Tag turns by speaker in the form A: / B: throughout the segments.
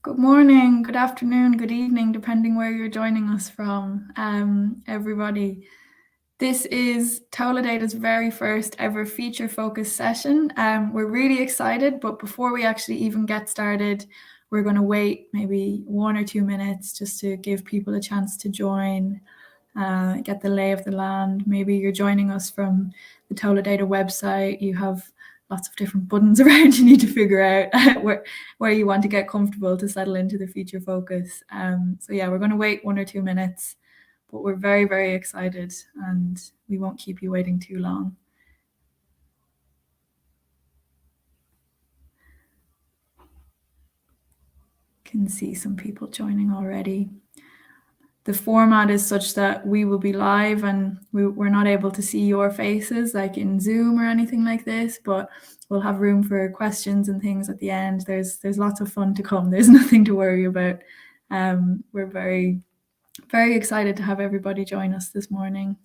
A: Good morning, good afternoon, good evening, depending where you're joining us from, everybody. This is TolaData's very first ever feature focus session. We're really excited, but before we actually even get started, we're going to wait maybe 1 or 2 minutes just to give people a chance to join, get the lay of the land. Maybe you're joining us from the TolaData website. You have lots of different buttons around. You need to figure out where you want to get comfortable to settle into the feature focus. So yeah, we're going to wait 1 or 2 minutes, but we're very, very excited and we won't keep you waiting too long. Can see some people joining already. The format is such that we will be live and we're not able to see your faces like in Zoom or anything like this, but we'll have room for questions and things at the end. There's lots of fun to come. There's nothing to worry about. We're very, very excited to have everybody join us this morning.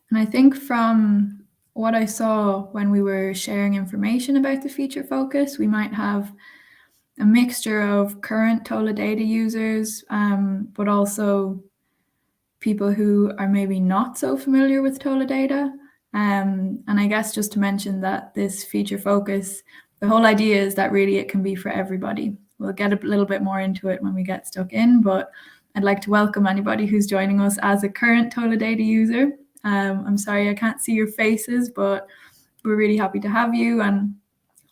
A: And I think from what I saw when we were sharing information about the feature focus, we might have a mixture of current TolaData users, but also people who are maybe not so familiar with TolaData. And I guess just to mention that this feature focus, the whole idea is that really it can be for everybody. We'll get a little bit more into it when we get stuck in, but I'd like to welcome anybody who's joining us as a current TolaData user. I'm sorry I can't see your faces, but we're really happy to have you. And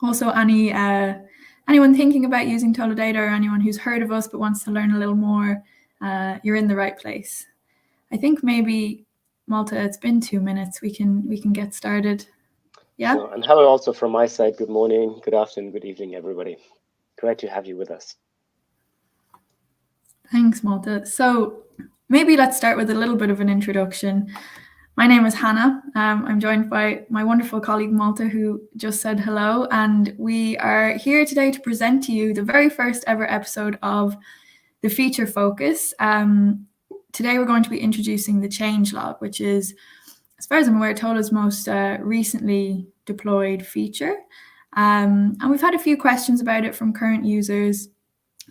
A: also anyone thinking about using TolaData or anyone who's heard of us but wants to learn a little more, you're in the right place. I think maybe, Malta, it's been 2 minutes. We can get started. Yeah.
B: Sure. And hello also from my side. Good morning, good afternoon, good evening, everybody. Great to have you with us.
A: Thanks, Malta. So maybe let's start with a little bit of an introduction. My name is Hannah. I'm joined by my wonderful colleague Malta, who just said hello. And we are here today to present to you the very first ever episode of the feature focus. Today we're going to be introducing the changelog, which is, as far as I'm aware, Tola's most recently deployed feature. And we've had a few questions about it from current users.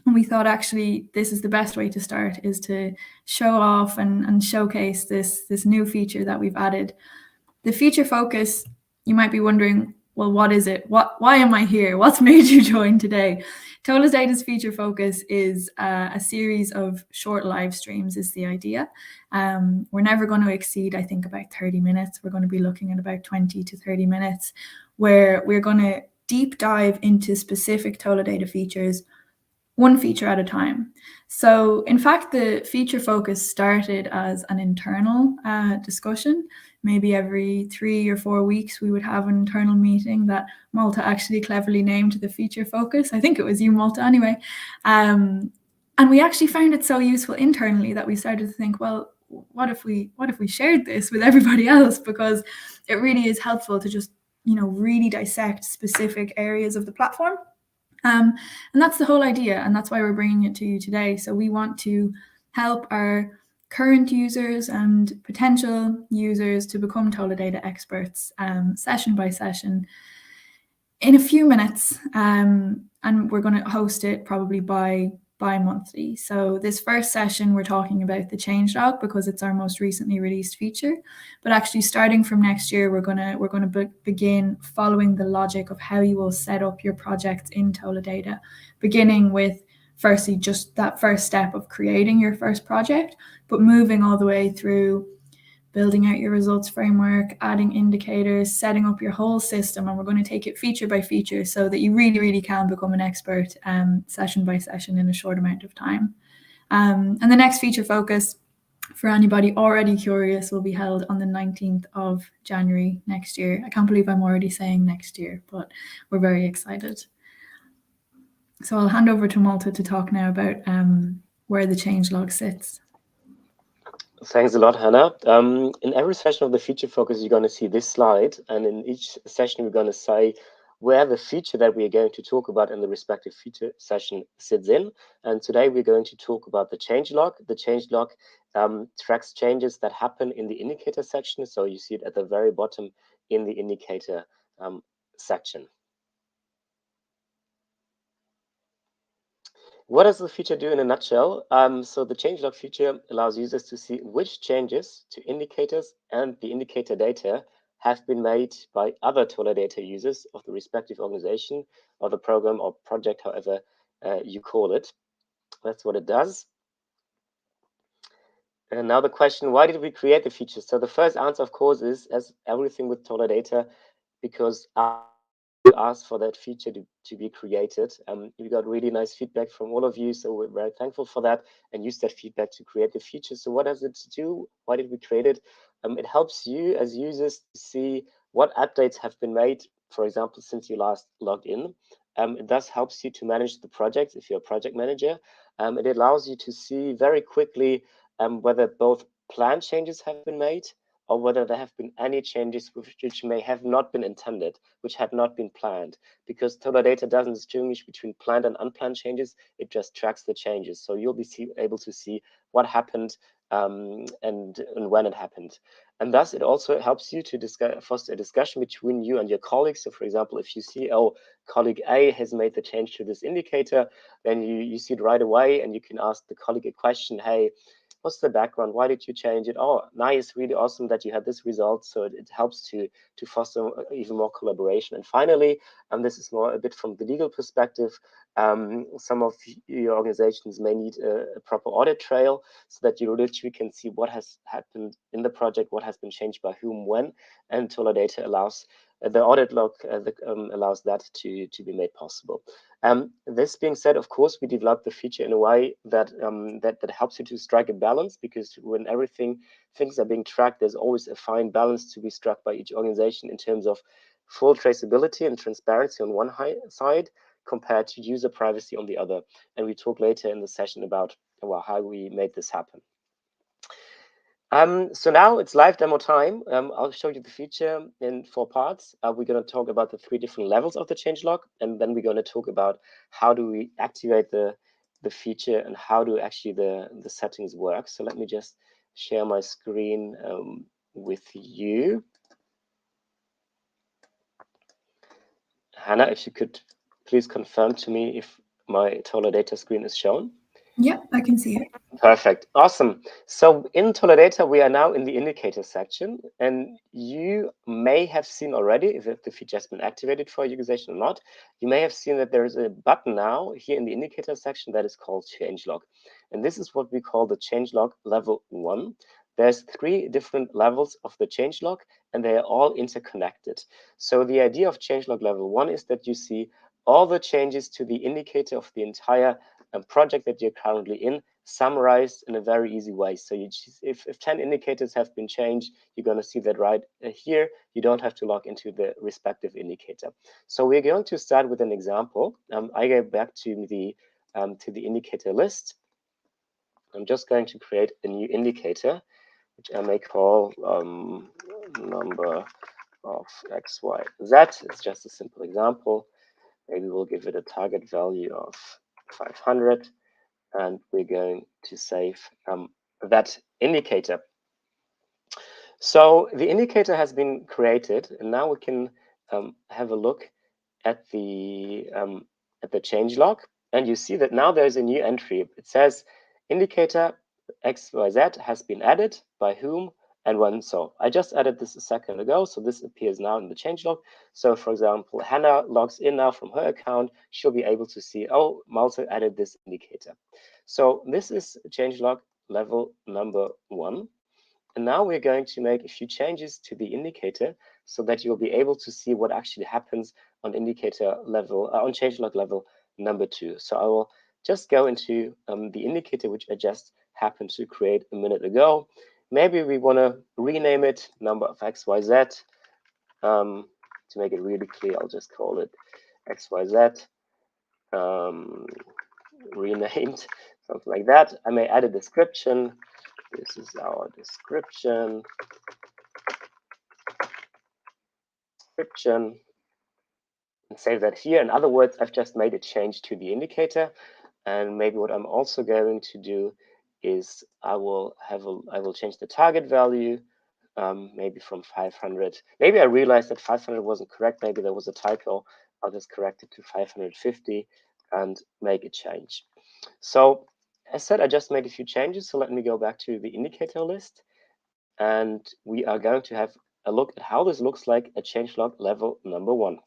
A: And we thought actually this is the best way to start, is to show off and showcase this new feature that we've added. The feature focus, you might be wondering, well, what is it? Why am I here? What's made you join today? TolaData's feature focus is a series of short live streams is the idea. We're never going to exceed, I think, about 30 minutes. We're going to be looking at about 20 to 30 minutes where we're going to deep dive into specific TolaData features, one feature at a time. So in fact, the feature focus started as an internal discussion. Maybe every 3 or 4 weeks, we would have an internal meeting that Malta actually cleverly named the feature focus. I think it was you, Malta, anyway. And we actually found it so useful internally that we started to think, well, what if we shared this with everybody else? Because it really is helpful to just, really dissect specific areas of the platform. And that's the whole idea, and that's why we're bringing it to you today. So we want to help our current users and potential users to become TolaData experts, session by session, in a few minutes. And we're going to host it probably bi-monthly. So this first session, we're talking about the changelog because it's our most recently released feature. But actually, starting from next year, we're going to begin following the logic of how you will set up your projects in TolaData, beginning with firstly just that first step of creating your first project, but moving all the way through building out your results framework, adding indicators, setting up your whole system. And we're going to take it feature by feature so that you really, really can become an expert session by session in a short amount of time. And the next feature focus, for anybody already curious, will be held on the 19th of January next year. I can't believe I'm already saying next year, but we're very excited. So I'll hand over to Malta to talk now about where the changelog sits.
B: Thanks a lot, Hannah. In every session of the feature focus, you're going to see this slide. And in each session, we're going to say where the feature that we are going to talk about in the respective feature session sits in. And today we're going to talk about the changelog. The changelog tracks changes that happen in the indicator section. So you see it at the very bottom in the indicator section. What does the feature do in a nutshell? So the changelog feature allows users to see which changes to indicators and the indicator data have been made by other TolaData users of the respective organization or the program or project, however you call it. That's what it does. And now the question, why did we create the feature? So the first answer, of course, is, as everything with TolaData, because you asked for that feature to be created. We got really nice feedback from all of you, so we're very thankful for that and use that feedback to create the feature. So what does it do? Why did we create it? It helps you as users to see what updates have been made, for example, since you last logged in. It thus helps you to manage the project if you're a project manager. It allows you to see very quickly whether both plan changes have been made or whether there have been any changes which may have not been intended, which had not been planned. Because TolaData doesn't distinguish between planned and unplanned changes, it just tracks the changes. So you'll be able to see what happened and when it happened. And thus it also helps you to foster a discussion between you and your colleagues. So for example, if you see, oh, colleague A has made the change to this indicator, then you see it right away and you can ask the colleague a question, hey, what's the background? Why did you change it? Oh, nice, really awesome that you had this result. So it helps to foster even more collaboration. And finally, this is more a bit from the legal perspective, some of your organizations may need a proper audit trail so that you literally can see what has happened in the project, what has been changed by whom, when, and TolaData allows the audit log allows that to be made possible. This being said, of course, we developed the feature in a way that that helps you to strike a balance, because when things are being tracked, there's always a fine balance to be struck by each organization in terms of full traceability and transparency on one side compared to user privacy on the other. And we talk later in the session about how we made this happen. So now it's live demo time. I'll show you the feature in 4 parts. We're going to talk about the 3 different levels of the changelog, and then we're going to talk about how do we activate the feature and how do actually the settings work. So let me just share my screen with you. Hannah, if you could please confirm to me if my TolaData screen is shown.
A: Yep, I can see it.
B: Perfect. Awesome. So in TolaData, we are now in the indicator section, and you may have seen already, if the feature has been activated for your organization or not, you may have seen that there is a button now here in the indicator section that is called changelog. And this is what we call the changelog level 1. There's 3 different levels of the changelog, and they are all interconnected. So the idea of changelog level 1 is that you see all the changes to the indicator of the entire project that you're currently in, summarized in a very easy way. So if 10 indicators have been changed, you're going to see that right here. You don't have to log into the respective indicator. So we're going to start with an example. I go back to the indicator list. I'm just going to create a new indicator, which I may call number of X, Y, Z. It's just a simple example. Maybe we'll give it a target value of 500. And we're going to save that indicator. So the indicator has been created, and now we can have a look at the changelog, and you see that now there's a new entry. It says indicator XYZ has been added by whom and when. So I just added this a second ago, so this appears now in the changelog. So for example, Hannah logs in now from her account. She'll be able to see, oh, Malte added this indicator. So this is changelog level number 1. And now we're going to make a few changes to the indicator so that you'll be able to see what actually happens on indicator level, on changelog level number 2. So I will just go into the indicator which I just happened to create a minute ago. Maybe we want to rename it number of XYZ. To make it really clear, I'll just call it XYZ. Renamed, something like that. I may add a description. This is our description. and save that here. In other words, I've just made a change to the indicator. And maybe what I'm also going to do is I will change the target value, maybe from 500. Maybe I realized that 500 wasn't correct. Maybe there was a typo. I'll just correct it to 550 and make a change. So as said, I just made a few changes. So let me go back to the indicator list. And we are going to have a look at how this looks like at changelog level number 1.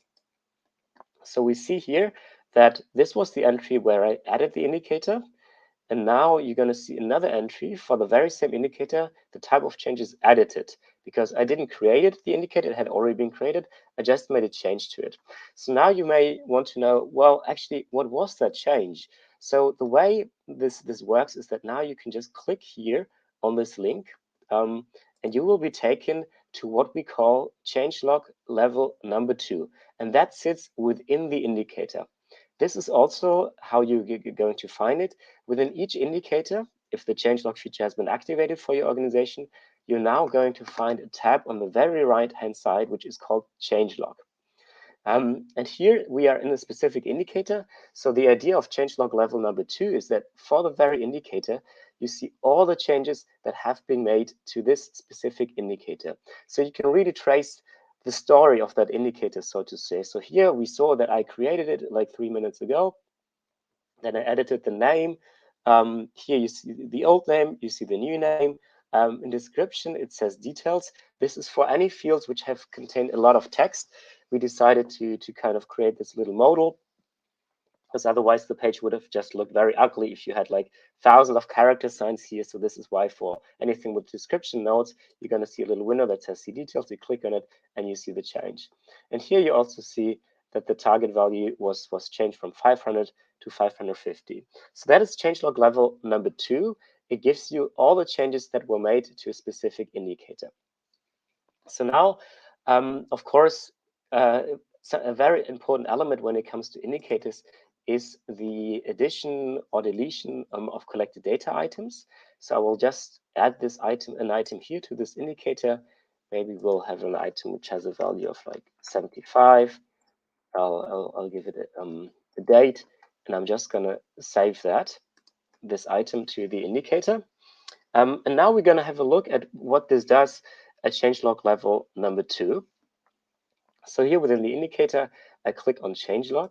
B: So we see here that this was the entry where I added the indicator. And now you're going to see another entry for the very same indicator. The type of change is edited because I didn't create it. The indicator had already been created. I just made a change to it. So now you may want to know, well, actually, what was that change? So the way this works is that now you can just click here on this link, and you will be taken to what we call changelog level number 2. And that sits within the indicator. This is also how you're going to find it. Within each indicator, if the changelog feature has been activated for your organization, you're now going to find a tab on the very right-hand side, which is called changelog. And here we are in a specific indicator. So the idea of changelog level number 2 is that for the very indicator, you see all the changes that have been made to this specific indicator. So you can really trace the story of that indicator, so to say. So here we saw that I created it like 3 minutes ago. Then I edited the name. Here you see the old name, you see the new name. In description, it says details. This is for any fields which have contained a lot of text. We decided to kind of create this little modal, because otherwise the page would have just looked very ugly if you had like thousands of character signs here. So this is why for anything with description notes, you're going to see a little window that says see details. You click on it and you see the change. And here you also see that the target value was changed from 500 to 550. So that is changelog level number 2. It gives you all the changes that were made to a specific indicator. So now, of course, so a very important element when it comes to indicators is the addition or deletion of collected data items. So I will just add this an item here to this indicator. Maybe we'll have an item which has a value of like 75. I'll give it a date, and I'm just going to save this item to the indicator. And now we're going to have a look at what this does at changelog level number 2. So here within the indicator, I click on changelog,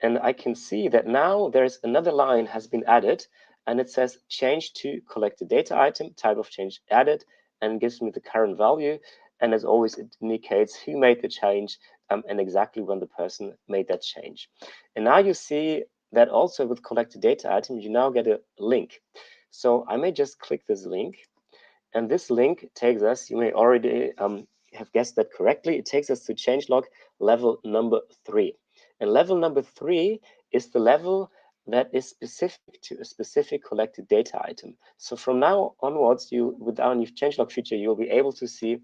B: and I can see that now there's another line has been added, and it says change to collected data item, type of change added, and gives me the current value. And as always, it indicates who made the change and exactly when the person made that change. And now you see that also with collected data item, you now get a link. So I may just click this link, and this link takes us, you may already have guessed that correctly, it takes us to changelog level number 3. And level number 3 is the level that is specific to a specific collected data item. So from now onwards, with our new changelog feature, you'll be able to see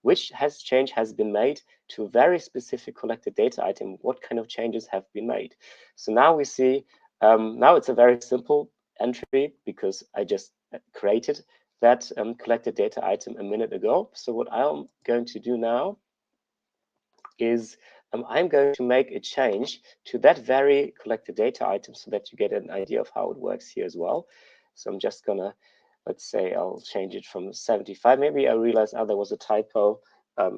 B: which change has been made to a very specific collected data item, what kind of changes have been made. So now we see, now it's a very simple entry because I just created that collected data item a minute ago. So what I'm going to do now is I'm going to make a change to that very collected data item so that you get an idea of how it works here as well. So I'm just gonna, let's say I'll change it from 75. Maybe I realized, there was a typo.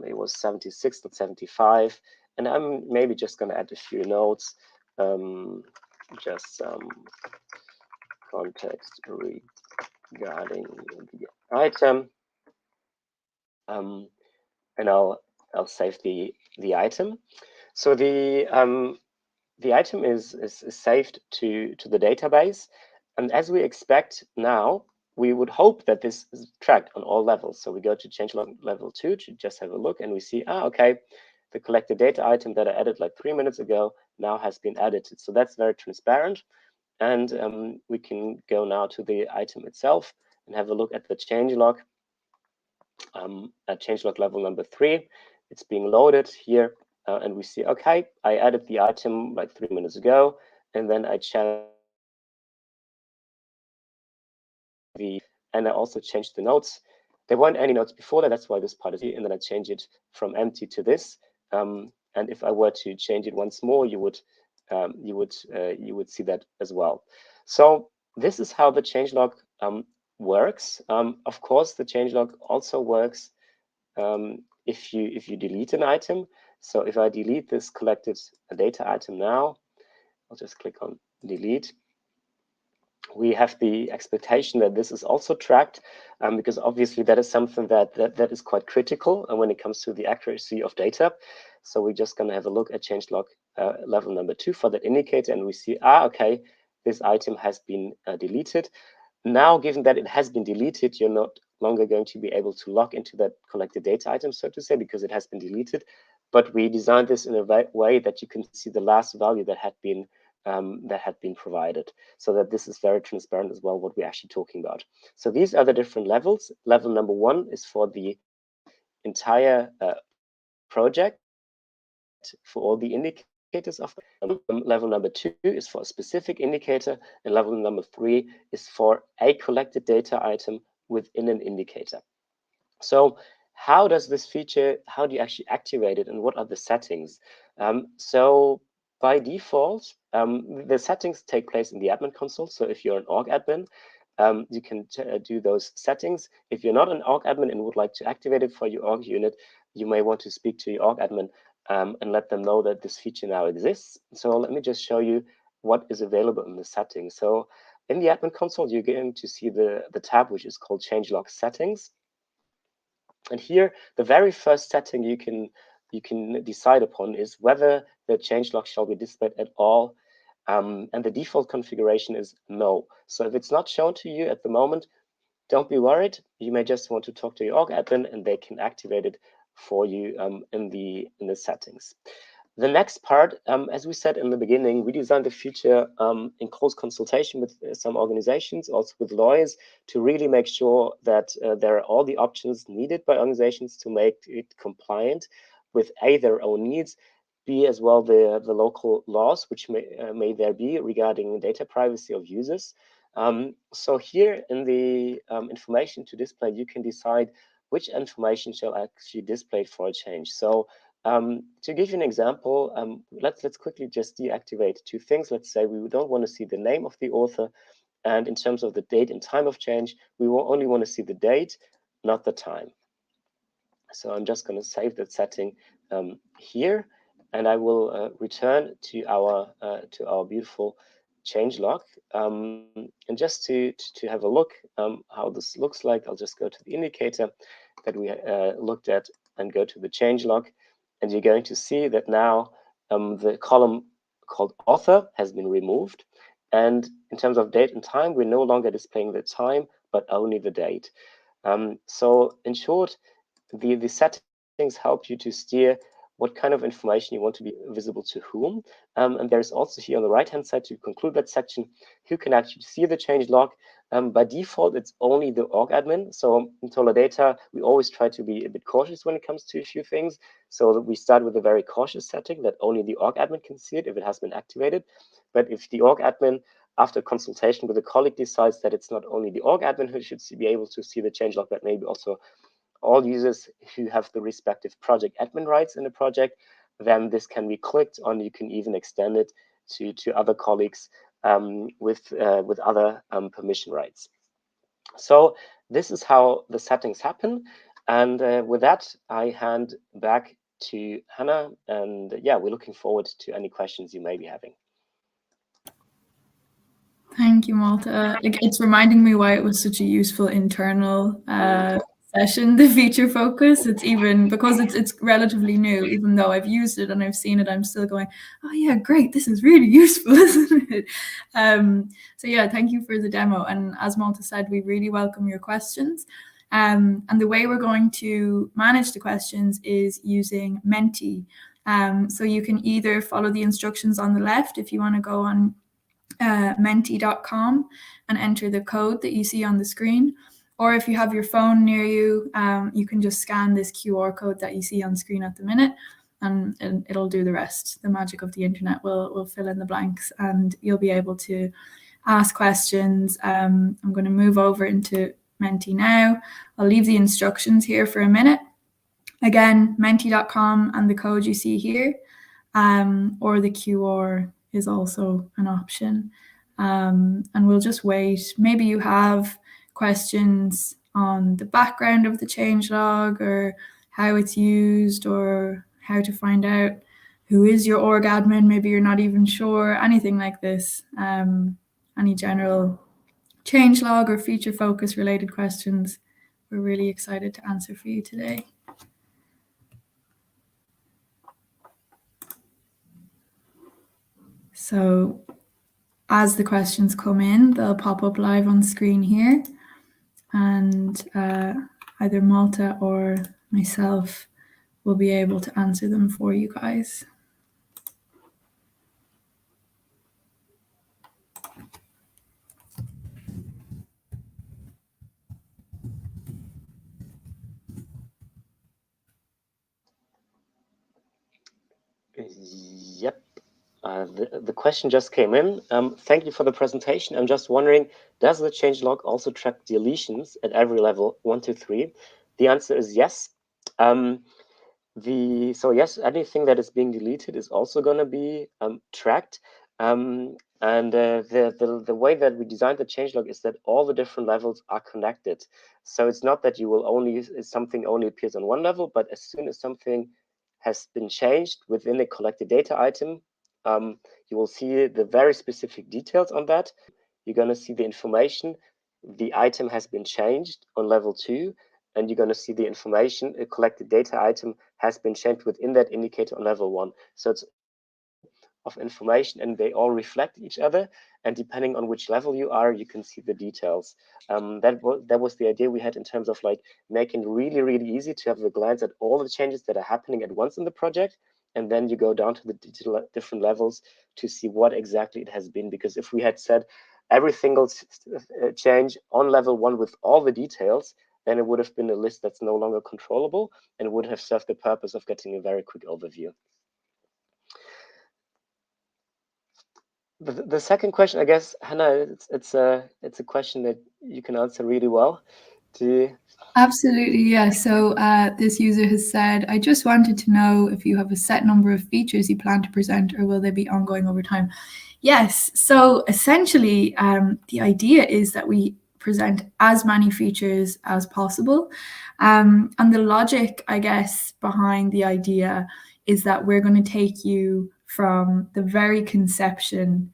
B: It was 76, not 75. And I'm maybe just gonna add a few notes, just some context regarding the item. And I'll save the item. So the item is saved to the database, and as we expect now, we would hope that this is tracked on all levels. So we go to changelog level 2 to just have a look, and we see, okay, the collected data item that I added like 3 minutes ago now has been edited. So that's very transparent, and we can go now to the item itself and have a look at the changelog. At changelog level number 3, it's being loaded here, and we see, okay, I added the item like 3 minutes ago, and then I changed and I also changed the notes. There weren't any notes before that, that's why this part is here, and then I change it from empty to this. And if I were to change it once more, you would see that as well. So this is how the changelog works. Of course, the changelog also works if you delete an item. So if I delete this collected data item now, I'll just click on delete. We have the expectation that this is also tracked, because obviously that is something that is quite critical when it comes to the accuracy of data. So we're just going to have a look at changelog level number 2 for that indicator, and we see, okay, this item has been deleted. Now, given that it has been deleted, you're not longer going to be able to log into that collected data item, so to say, because it has been deleted. But we designed this in a way that you can see the last value that had been provided, so that this is very transparent as well, what we're actually talking about. So these are the different levels. Level number 1 is for the entire project, for all the indicators of level number 2 is for a specific indicator, and level number 3 is for a collected data item within an indicator. So how does this feature, how do you actually activate it, and what are the settings? So by default, the settings take place in the admin console. So if you're an org admin, you can do those settings. If you're not an org admin and would like to activate it for your org unit, you may want to speak to your org admin and let them know that this feature now exists. So let me just show you what is available in the settings. So in the admin console, you're going to see the tab which is called changelog settings. And here, the very first setting you can decide upon is whether the changelog shall be displayed at all. And the default configuration is no. So if it's not shown to you at the moment, don't be worried. You may just want to talk to your org admin, and they can activate it for you in the settings. The next part, as we said in the beginning, we designed the feature in close consultation with some organizations, also with lawyers, to really make sure that there are all the options needed by organizations to make it compliant with A, their own needs, B, as well the local laws, which may there be regarding data privacy of users. So here in the information to display, you can decide which information shall actually display for a change. So to give you an example, let's quickly just deactivate 2 things. Let's say we don't want to see the name of the author, and in terms of the date and time of change, we will only want to see the date, not the time. So I'm just going to save that setting here, and I will return to our beautiful changelog. And just to have a look how this looks like, I'll just go to the indicator that we looked at and go to the changelog. And you're going to see that now the column called author has been removed. And in terms of date and time, we're no longer displaying the time, but only the date. So in short, the settings help you to steer what kind of information you want to be visible to whom. And there's also here on the right-hand side, to conclude that section, who can actually see the changelog. By default, it's only the org admin. So in TolaData, we always try to be a bit cautious when it comes to a few things. So that we start with a very cautious setting that only the org admin can see it if it has been activated. But if the org admin, after consultation with a colleague, decides that it's not only the org admin who should be able to see the changelog, but maybe also all users who have the respective project admin rights in the project, then this can be clicked on. You can even extend it to other colleagues with other permission rights. So this is how the settings happen. And with that, I hand back to Hannah. And yeah, we're looking forward to any questions you may be having.
A: Thank you, Malta. It's reminding me why it was such a useful internal session, the feature focus. It's even because it's relatively new, even though I've used it and I've seen it, I'm still going, oh yeah, great, this is really useful, isn't it? So yeah, thank you for the demo. And as Malta said, we really welcome your questions. And the way we're going to manage the questions is using Menti. So you can either follow the instructions on the left if you want to go on menti.com and enter the code that you see on the screen. Or if you have your phone near you, you can just scan this QR code that you see on screen at the minute, and it'll do the rest. The magic of the internet will fill in the blanks, and you'll be able to ask questions. I'm going to move over into Menti now. I'll leave the instructions here for a minute. Again, menti.com and the code you see here, or the QR is also an option. And we'll just wait. Maybe you have questions on the background of the changelog, or how it's used, or how to find out who is your org admin. Maybe you're not even sure, anything like this. Any general changelog or feature focus related questions, we're really excited to answer for you today. So as the questions come in, they'll pop up live on screen here, and either Malta or myself will be able to answer them for you guys.
B: Yep. The question just came in. Thank you for the presentation. I'm just wondering, does the changelog also track deletions at every level, 1 to 3? The answer is yes. So yes, anything that is being deleted is also going to be tracked. And the way that we designed the changelog is that all the different levels are connected. So it's not that you will something only appears on one level, but as soon as something has been changed within a collected data item, you will see the very specific details on that. You're going to see the information. The item has been changed on level 2, and you're going to see the information. A collected data item has been changed within that indicator on level 1. So it's of information, and they all reflect each other. And depending on which level you are, you can see the details. That was the idea we had in terms of like making it really, really easy to have a glance at all the changes that are happening at once in the project. And then you go down to the different levels to see what exactly it has been. Because if we had said every single change on level 1 with all the details, then it would have been a list that's no longer controllable and would have served the purpose of getting a very quick overview. The second question, I guess, Hannah, it's a question that you can answer really well.
A: Absolutely, yeah. So this user has said, I just wanted to know if you have a set number of features you plan to present, or will they be ongoing over time? Yes. So essentially, the idea is that we present as many features as possible. And the logic, I guess, behind the idea is that we're going to take you from the very conception,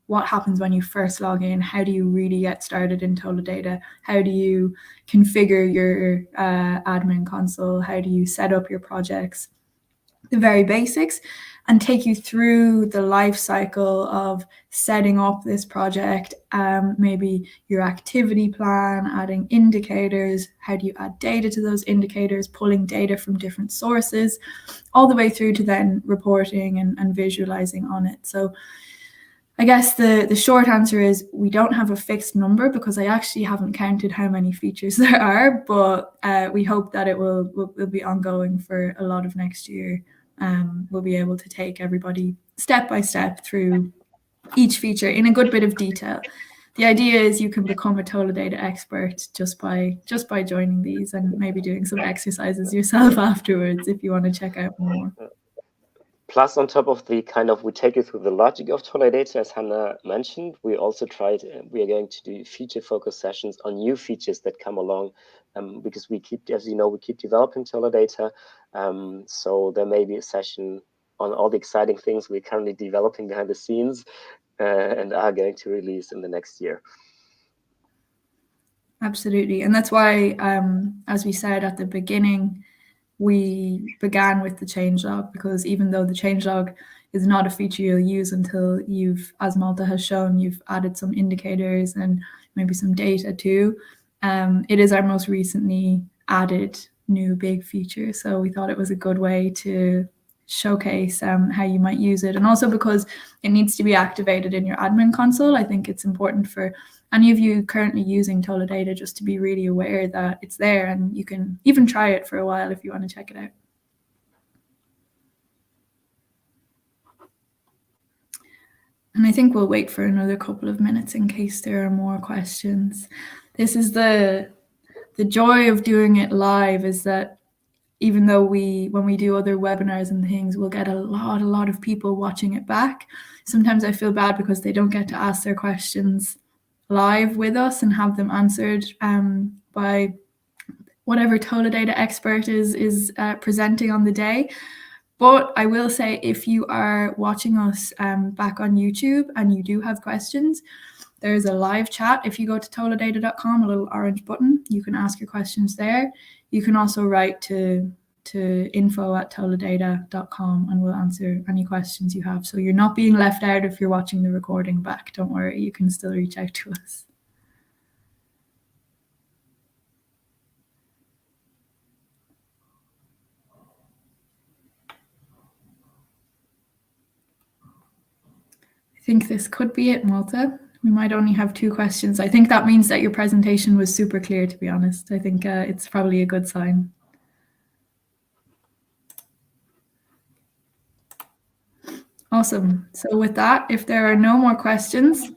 A: what happens when you first log in, how do you really get started in TolaData, how do you configure your admin console, how do you set up your projects, the very basics, and take you through the life cycle of setting up this project, maybe your activity plan, adding indicators, how do you add data to those indicators, pulling data from different sources, all the way through to then reporting and visualizing on it. So I guess the short answer is we don't have a fixed number, because I actually haven't counted how many features there are, but we hope that it will be ongoing for a lot of next year. We'll be able to take everybody step by step through each feature in a good bit of detail. The idea is you can become a TolaData expert just by joining these, and maybe doing some exercises yourself afterwards if you want to check out more.
B: Plus, on top of the we take you through the logic of TolaData, as Hannah mentioned, we also we are going to do feature focus sessions on new features that come along, because we keep, as you know, we keep developing TolaData. So there may be a session on all the exciting things we're currently developing behind the scenes and are going to release in the next year.
A: Absolutely. And that's why, as we said at the beginning, we began with the changelog, because even though the changelog is not a feature you'll use until you've, as Malta has shown, you've added some indicators and maybe some data too, it is our most recently added new big feature. So we thought it was a good way to showcase how you might use it. And also because it needs to be activated in your admin console, I think it's important for any of you currently using TolaData just to be really aware that it's there, and you can even try it for a while if you want to check it out. And I think we'll wait for another couple of minutes in case there are more questions. This is the joy of doing it live, is that even though when we do other webinars and things, we'll get a lot of people watching it back. Sometimes I feel bad because they don't get to ask their questions live with us and have them answered by whatever TolaData expert is presenting on the day. But I will say, if you are watching us back on YouTube and you do have questions, there's a live chat. If you go to toladata.com, a little orange button, you can ask your questions there. You can also write to info@toladata.com and we'll answer any questions you have. So you're not being left out if you're watching the recording back. Don't worry, you can still reach out to us. I think this could be it, Malta. We might only have 2 questions. I think that means that your presentation was super clear, to be honest. I think it's probably a good sign. Awesome. So with that, if there are no more questions,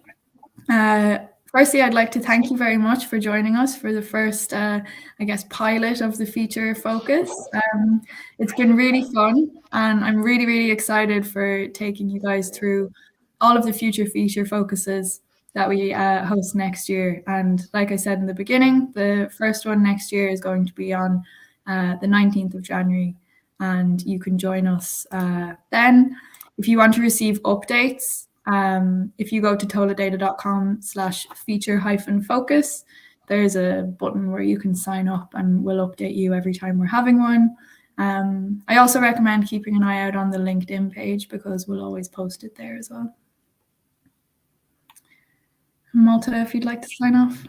A: firstly, I'd like to thank you very much for joining us for the first, I guess, pilot of the feature focus. It's been really fun, and I'm really excited for taking you guys through all of the future feature focuses that we host next year. And like I said in the beginning, the first one next year is going to be on the 19th of January, and you can join us then. If you want to receive updates, if you go to toladata.com/feature-focus, there's a button where you can sign up and we'll update you every time we're having one. I also recommend keeping an eye out on the LinkedIn page because we'll always post it there as well. Malta, if you'd like to sign off.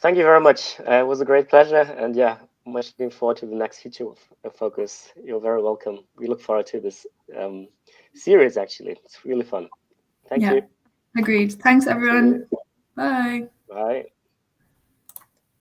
B: Thank you very much. It was a great pleasure, and yeah, much looking forward to the next feature focus. You're very welcome. We look forward to this series, actually. It's really fun. Thank you.
A: Agreed. Thanks, everyone. Bye.
B: Bye.